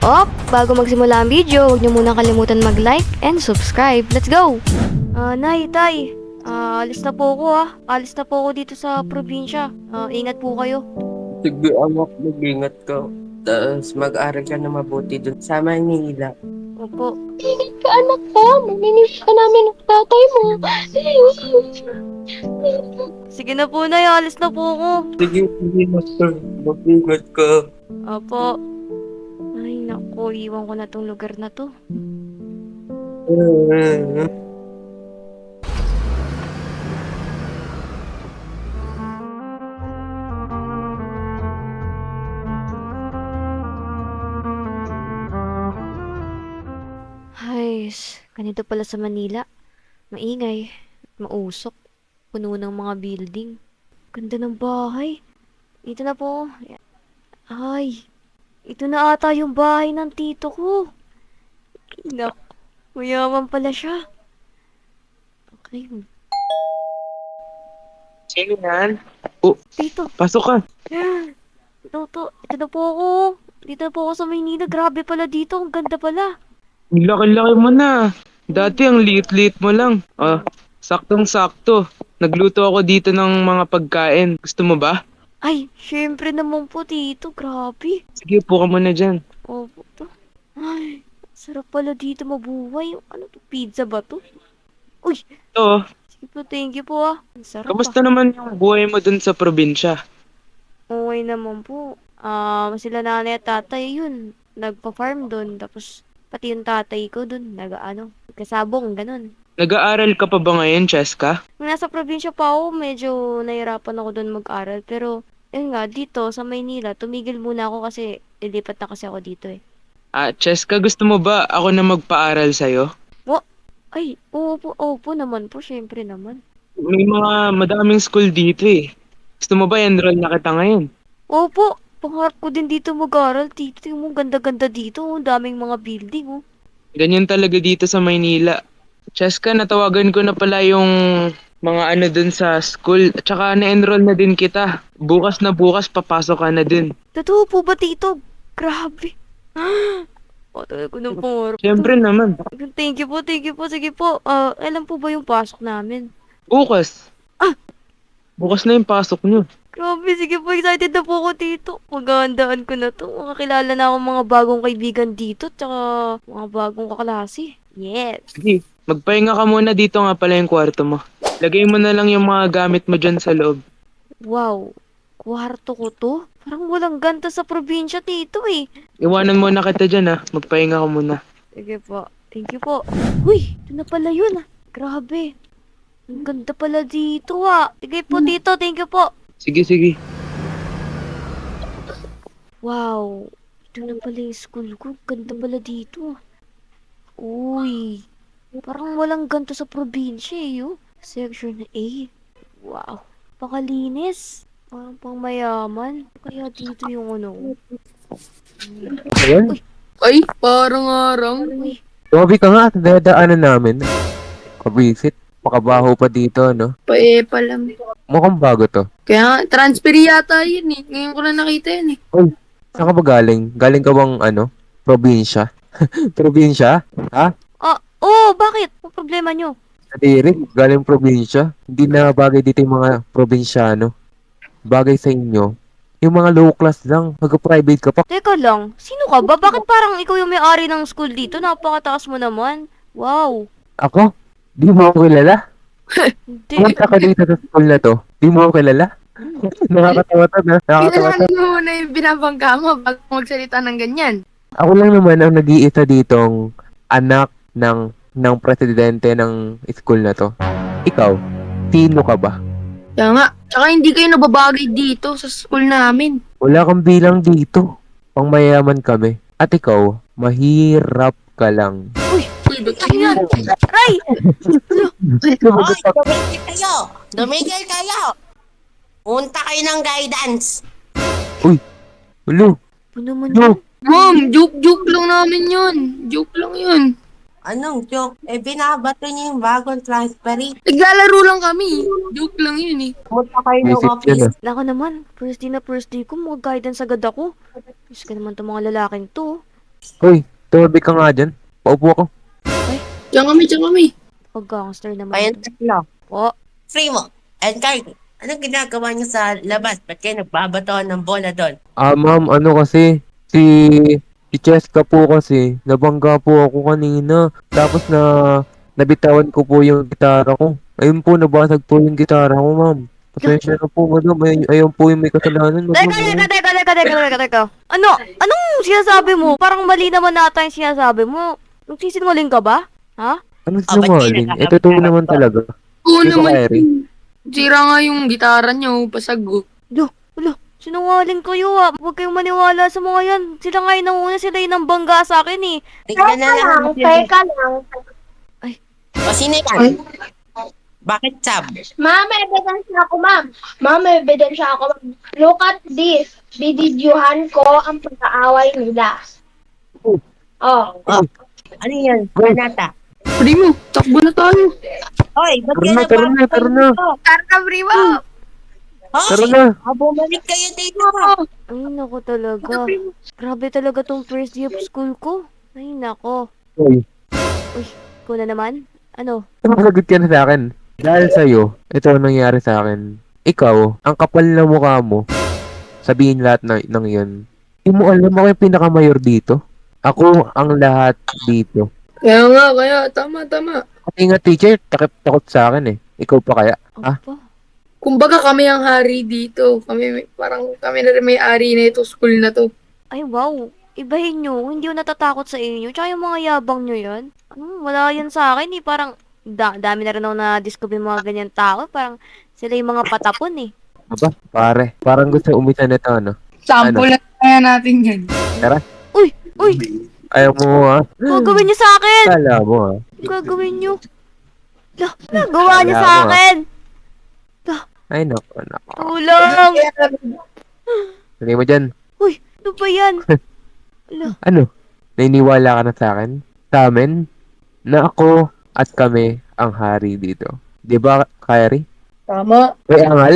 Bago magsimula ang video, huwag niyo muna kalimutan mag-like and subscribe. Let's go! Nay, tay, alis na po ako Alis na po ako dito sa probinsya. Ingat po kayo. Sige, anak, mag-ingat ka. Tapos mag-aral ka na mabuti dun sa Manila. Opo. Ingat ka, anak ka. Mamimiss ka namin ng tatay mo. Sige na po, nay. Alis na po ako. Sige, master. Mag-ingat ka. Opo. Ay, naku. Iwan ko na tong lugar na to. Ay, ganito pala sa Manila. Maingay. Mausok. Puno ng mga building. Ganda ng bahay. Ito na po. Ay, ito na ata yung bahay ng tito ko. Nak, mayaman pala siya. Okay. Sige, yan. Tito, Pasok ka. ito na po ako. Dito na po ako sa Maynila. Grabe pala dito. Ang ganda pala. Ang laki-laki mo na. Dati ang liit-liit mo lang. Saktong-sakto. Nagluto ako dito ng mga pagkain. Gusto mo ba? Ay, syempre naman po, tito. Grabe. Sige, upo ka muna dyan. Opo to. Ay, sarap pala dito mabuhay. Ano to? Pizza ba to? Uy, Ito, sige po, thank you po Ang sarap kamusta naman yung buhay mo dun sa probinsya? Okay naman po. Sila nanay at tatay, yun. Nagpa-farm doon. Tapos, pati yung tatay ko doon. Kasabong, ganun. Nag-aaral ka pa ba ngayon, Cheska? Nung nasa probinsya pa ako, medyo nahirapan ako doon mag-aral. Pero, yun nga, dito sa Maynila, tumigil muna ako kasi lilipat na kasi ako dito eh. Cheska, gusto mo ba ako na magpaaral sa'yo? Ay, opo naman po, syempre naman. May mga madaming school dito eh. Gusto mo ba enroll na kita ngayon? Opo, pangarap ko din dito mag-aral. Tito, tingnan mo, ganda-ganda dito. Ang daming mga building, oh. Ganyan talaga dito sa Maynila. Cheska, natawagan ko na pala yung mga ano dun sa school. At saka na-enroll na din kita. Bukas na bukas papasok ka na din. Totoo po ba, tito? Grabe. Talaga ko ng pangarap to. Siyempre naman. Thank you po. Sige po. Alam po ba yung pasok namin? Bukas. Bukas na yung pasok nyo. Grabe, sige po. Excited na po ako, tito. Magandaan ko na to. Makakilala na ako mga bagong kaibigan dito. Tsaka mga bagong kaklase. Yes. Sige, magpahinga ka muna dito nga pala yung kwarto mo. Lagay mo na lang yung mga gamit mo dyan sa loob. Wow. Kwarto ko to? Parang walang ganta sa probinsya, tito eh. Iwanan muna kita dyan Magpahinga ka muna. Sige po. Thank you po. Uy, ito na pala yun Grabe. Ang ganda pala dito Sige po, tito. Thank you po. Sige, sige. Wow. Ito na pala yung school ko. Ganda pala dito Uy. Parang walang ganto sa probinsya Section A. Wow. Pakalinis. Parang pang mayaman. Kaya dito yung ano. Ayan. Ay, parang arang. Uy. Tumabi ka nga at dadaanan namin. Kabisit. Makabaho pa dito, no? Pa lang. Mukhang bago to. Kaya nga, transfer yata yun eh. Ngayon ko lang nakita yun eh. Saan ka ba galing? Galing ka bang, probinsya? Probinsya? Ha? Bakit? Ang problema nyo? Nadiri, galing probinsya. Hindi na bagay dito yung mga probinsyano. Bagay sa inyo. Yung mga low class lang. Mag-private ka pa. Teka lang. Sino ka ba? Bakit parang ikaw yung may-ari ng school dito? Napakataas mo naman. Wow. Ako? Di mo ako kilala? Hindi. Pumunta ka dito sa school na to. Di mo ako kilala? Nakakatawa to, na. Nakakatawa to. Kailangan mo na yung binabangga mo bago magsalita ng ganyan. Ako lang naman ang nag-iisa ditong anak ng presidente ng school na to. Ikaw, sino ka ba? Kaya nga, tsaka hindi kayo nababagay dito sa school namin. Wala kang bilang dito. Pang mayaman kami. At ikaw, mahirap ka lang. Uy, ba't yan? Aray! Hoy, tumigil kayo! Tumigil kayo! Punta kayo ng guidance! Ulo, Ano naman no. yun? Ma'am, joke lang namin yun. Joke lang yun. Anong joke? Binabato niyo yung bagong transferee. Naglalaro lang kami. Joke lang yun eh. Punta kayo ng Visit office. yun Nako naman, first day ko, mga guidance agad ako. Diyos ka naman itong mga lalaking to. Hoy, tumabi ka nga dyan. Paupo ako. Diyan kami. Pag-gangster naman Ayun, to. tatlo. Po, Primo and Kylie, anong ginagawa niyo sa labas? Ba't kayo nagbabatoan ng bola doon? Ma'am, ano kasi, si, si Cheska po kasi, nabangga po ako kanina. Tapos nabitawan ko po yung gitara ko. Ayun po, nabasag po yung gitara ko, ma'am. Pasensya na po, madam. Ayun po yung may kasalanan, madam. teka. Ano? Anong sinasabi mo? Parang mali naman nata yung sinasabi mo. Nagsisinungaling ka ba? Ha? Ano ba't kayo sinungaling? nagkakabit Ito na naman to? talaga. Oo Gusto naman. ka, Eri? Sira nga yung gitara niyo, pasag. Ulo, sinungaling kayo ah. Huwag kayong maniwala sa mga yan. Sila nga yung nauna, sila yung nambangga sa akin eh. Tignan na lang. lang. O, sino yan? Bakit sab? Ma'am, may ebidensya ako, ma'am. Ma'am, may ebidensya ako, ma'am. Look at this. Bididyuhan ko ang pag-aaway nila. Oh. Ano yan? Manata. Primo, takbo na tayo. Hoy, ba't Tara kayo na, tara na. Tara, Primo. Tara Hoy, na. bumalik kayo dito. Ay, nako talaga. Grabe talaga tong first day of school ko. Ay, nako. Hoy, Ikaw na naman? Ano? sumasagot ka na sa akin. Dahil sa'yo, ito ang nangyari sa akin. Ikaw, ang kapal na mukha mo, sabihin lahat ng yun. Hindi mo alam ako yung pinakamayor dito. Ako ang lahat dito. Kaya, tama. Pati nga teacher, takot sa akin eh. Ikaw pa kaya? Ha? Opo. Kumbaga kami ang hari dito. Parang kami na rin may-ari na ito, school na to. Ay, wow. Ibahin nyo. Hindi ako natatakot sa inyo. Tsaka yung mga yabang nyo yan. Wala yan sa akin eh. Parang dami na rin ako na-discover yung mga ganyan tao. Parang sila yung mga patapon eh. Aba, pare. Parang gusto umisa na ito, ano? Sample na kaya natin yan. Uy! Ayaw mo, ha? Gagawin nyo sa akin! Kala mo, ha? Gagawin nyo. Nagawa nyo Wala sa mo, akin! Ay, nako. Tulong! Lagay mo dyan. Uy! Ano ba yan? Ano? Naniniwala ka na sa akin? Sa amin? Na ako at kami ang hari dito. Di ba, Kyrie? Tama. May angal?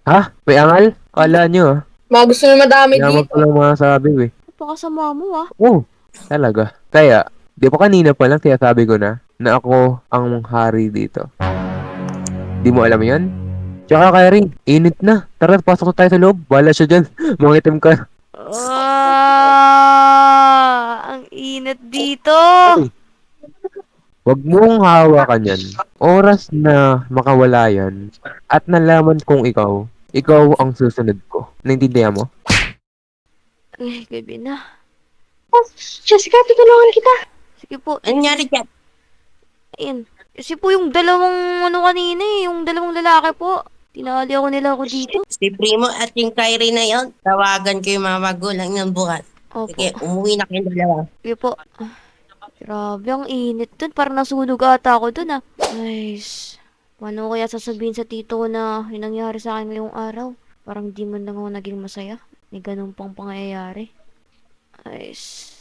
Ha? May angal? Kala nyo, ha? Mga gusto na madami Yaman dito. ko lang masasabi, eh. Napakasama mo ah. Oh, talaga. Kaya, di ba kanina pa lang sinasabi ko na ako ang hari dito. Di mo alam yan? Tsaka Kyrie, init na. Tara, pasok na tayo sa loob. Bala siya dyan. Mangitim ka. Ang init dito. Huwag mong hawakan yan. Oras na makawala yan at nalaman kong ikaw ang susunod ko. Naintindihan mo? Ay, gabi na. Jessica, tutulungan kita. Sige po. Ano nangyari dyan? Ayun. Kasi po yung dalawang kanina eh. Yung dalawang lalaki po. Tinali nila ako dito. Si Primo at yung Kyrie na yon, tawagan ko yung mga magulang ng bukas. Opo. Sige, umuwi na kayong dalawa. Sige po. Grabe, ang init dun. Parang nasunog ata ako dun ah. Nice. Paano ko kaya sasabihin sa tito ko na yung nangyari sa akin ngayong araw? Parang di man lang ako naging masaya. May ganun pang pangyayari. Nice.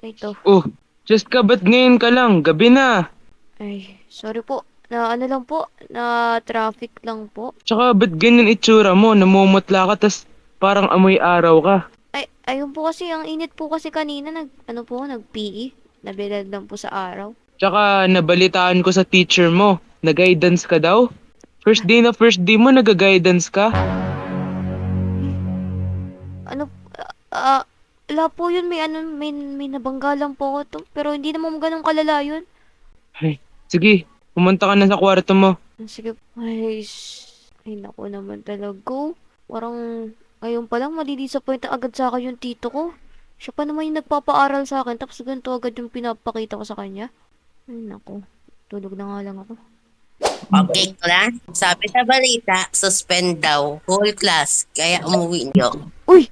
Ito. Oh, Cheska, ba't ngayon ka lang? Gabi na. Ay, sorry po. Na ano lang po. Na traffic lang po. Tsaka ba't ganyan itsura mo? Namumutla ka, tas parang amoy araw ka. Ay, ayun po kasi. Ang init po kasi kanina. Nag-PE. Nabilad lang po sa araw. Tsaka nabalitaan ko sa teacher mo. Nag-guidance ka daw? First day mo, nag-guidance ka? Ano, wala po yun. May nabangga lang po ako to. Pero hindi naman ganun kalala yun. Sige, pumunta ka na sa kwarto mo. Sige, ay, ay naku naman talaga. Parang, ngayon pa lang, madidisappoint agad sa akin yung tito ko. Siya pa naman yung nagpapaaral sa akin, tapos ganito agad yung pinapakita ko sa kanya. Ay naku, tulog na nga lang ako. Okay, class. Sabi sa balita, suspend daw whole class. Kaya umuwi niyo. Uy!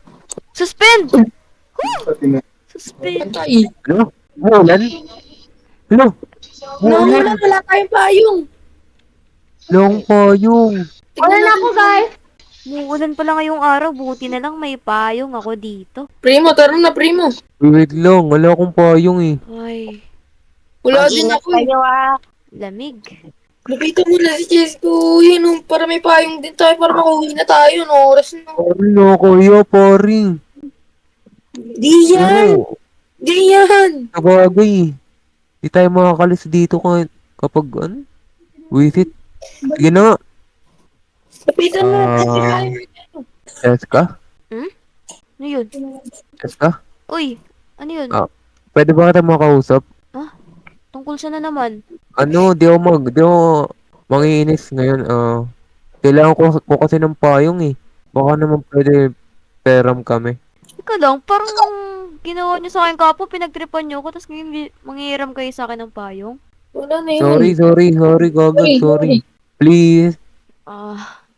Suspend! Suspend! Patay. Ano? Umulan? Ano? Wala tayong payong. Long payong. Wala na ako, guys. Muulan pala ngayong araw, buti na lang may payong ako dito. Primo, tara na, Primo. Wait lang, wala akong payong eh. Ay, Wala din Mag-ingat ako eh. kayo ah. lamig. Lapitan mo na si Chesko. Yun, oh, para may payong din tayo, para makauwi na tayo. No, oras na. Pari na kaya, pari. Di yan. Ano? Di yan! Sabagay. Di tayo makakalis dito kapag ano? Visit. Sige na nga. Lapitan mo. Ah, Cheska? Ano yun? Cheska? Uy, ano yun? Ah. Pwede ba kita makausap? Tungkol sa na naman. Ano, di ako mangiinis ngayon. Kailangan ko kasi ng payong eh. Baka naman pwede peram kami. Ika lang, parang ginawa niyo sa akin kapo, pinagtripan niyo ako, tapos ngayon manghihiram kayo sa akin ng payong. Wala na yun. Sorry, Gagag, sorry. Please.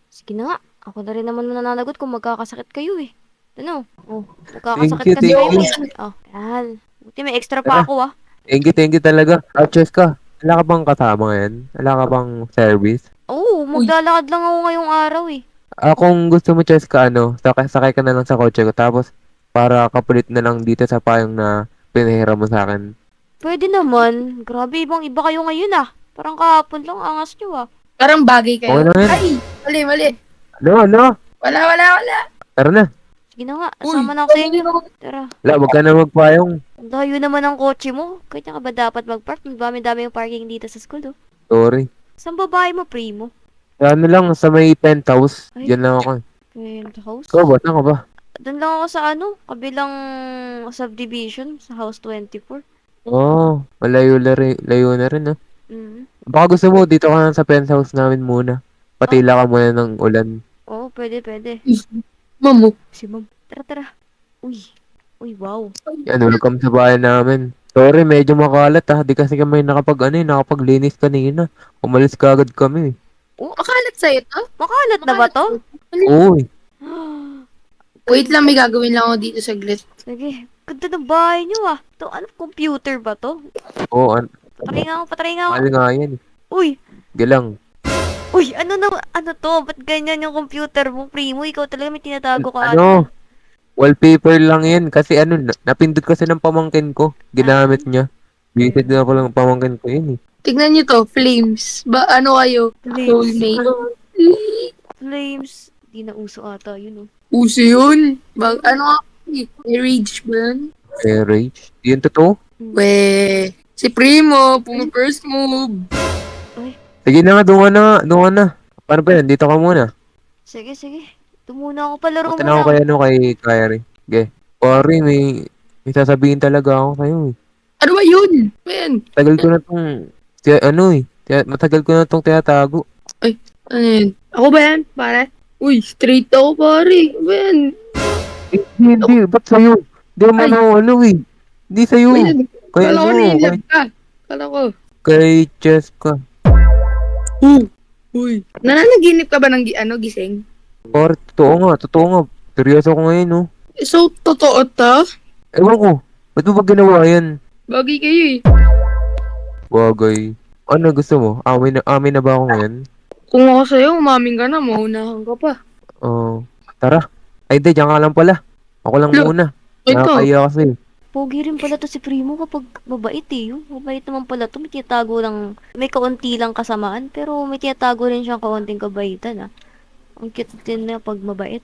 Sige na nga. Ako na rin naman nananagot kung magkakasakit kayo eh. Ano? Oh, Thank magkakasakit you, kasi thank kayo you. eh. Oh, yan. Buti may extra pa ako ah. Thank you talaga. Cheska, wala ka bang kasama ngayon? Wala ka bang service? Oo, maglalakad lang ako ngayong araw eh. Kung gusto mo, Cheska, sakay ka na lang sa kotse ko. Tapos, para kapalit na lang dito sa payong na pinahiram mo sa akin. Pwede naman. Grabe, iba kayo ngayon ah. Parang kahapon lang, angas nyo ah. Parang bagay kayo. Okay lang yan. Ay, mali. Ano? Wala. Tara na. Sige na nga, asama na ako sa inyo. Tara. Wala, wag ka na magpayong. Ang layo naman ang kotse mo. Kaya ka ba dapat mag-park? Dami-dami yung parking dito sa school oh. Sorry. Saan babae mo, primo? Ano lang, sa may penthouse. Ay. Diyan lang ako. House? Ikaw ba? Saan ka ba? Doon lang ako sa kabilang subdivision, sa house 24. Malayo na rin, ah. Mm. Baka gusto mo, dito ka na sa penthouse namin muna. Patila ka muna ng ulan. Oo, pwede. Mamo. Si ma'am. Tara. Uy, wow. Yan, welcome sa bahay namin. Sorry, medyo makalat Di kasi kami nakapaglinis kanina. Umalis ka agad kami. Makalat sa'yo to? Makalat na ba to? Uy, Wait lang, may gagawin lang ako dito saglit. Sige, ganda ng bahay niyo ah. To, computer ba to? Patry nga ako. mahal nga yan. Uy, Galang. ano to? Ba't ganyan yung computer mo, primo? Ikaw talaga may tinatago ka Wallpaper lang yan. Kasi napindot kasi ng pamangkin ko. Ginamit niya. Visit na pala ng pamangkin ko yun eh. Tignan nyo to, flames. Ano kayo? Soulmate. Flames. Di na uso ata yun oh. Uso yun. Rage ba yun? Rage. Yun totoo? Si Primo, first move. Sige na nga, doon ka na. Paano ba yan? Dito ka muna. Sige. Ito muna ako, palaro Punta na ako muna. kay Kyrie. Okay. Sorry, may sasabihin talaga ako sa'yo eh. Ano ba yun? Man, Tagal ko na tong, matagal ko na tong tinatago. ano yun? Ako ba yan, pare? Uy, straight ako, pare. Ano ba yan? Hindi, ba't sa'yo? Di naman ako Hindi sa'yo. Kaya Kala ko nilab ka. Kala ko. Kay Cheska. Uy. Nananaginip ka ba ng gising? Or, totoo nga. Seryoso ako ngayon, no? So, totoo to? Ewan ko, ba't mo ba ginawa yan? Bagay kayo eh. Bagay. Ano gusto mo? Amin na ba ako ngayon? Kung ako sa'yo, umaming ka na, maunahan ka pa. Tara. Ay, di, diyan ka lang pala. Ako lang Lo, muna. ito. Nakakaya kasi. Pogi rin pala to si Primo kapag mabait eh. Mabait naman pala to. May tinatago lang, may kaunti lang kasamaan, pero may tinatago rin siyang kaunting kabaitan ah. Ang cute din na pag mabait.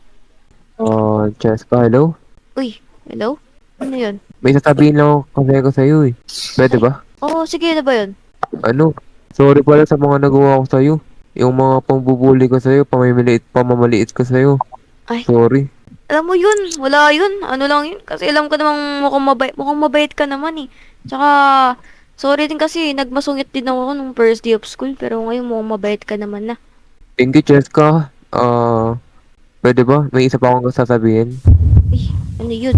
Cheska, hello? Uy, hello? Ano yun? May sasabihin lang ako kasi ko sa'yo eh. Pwede ba? Oo, sige na ba yun? Sorry pala sa mga nagawa ko sa'yo. Yung mga pambubuli ko sa'yo, pamamaliit ko sa'yo. Ay. Sorry. Alam mo yun, wala yun. Ano lang yun. Kasi alam ko namang mukhang mabait ka naman eh. Tsaka, sorry din kasi nagmasungit din ako nung first day of school. Pero ngayon mukhang mabait ka naman na. Thank you, Cheska. Pwede ba? May isa pa akong sasabihin. Ay, ano yun?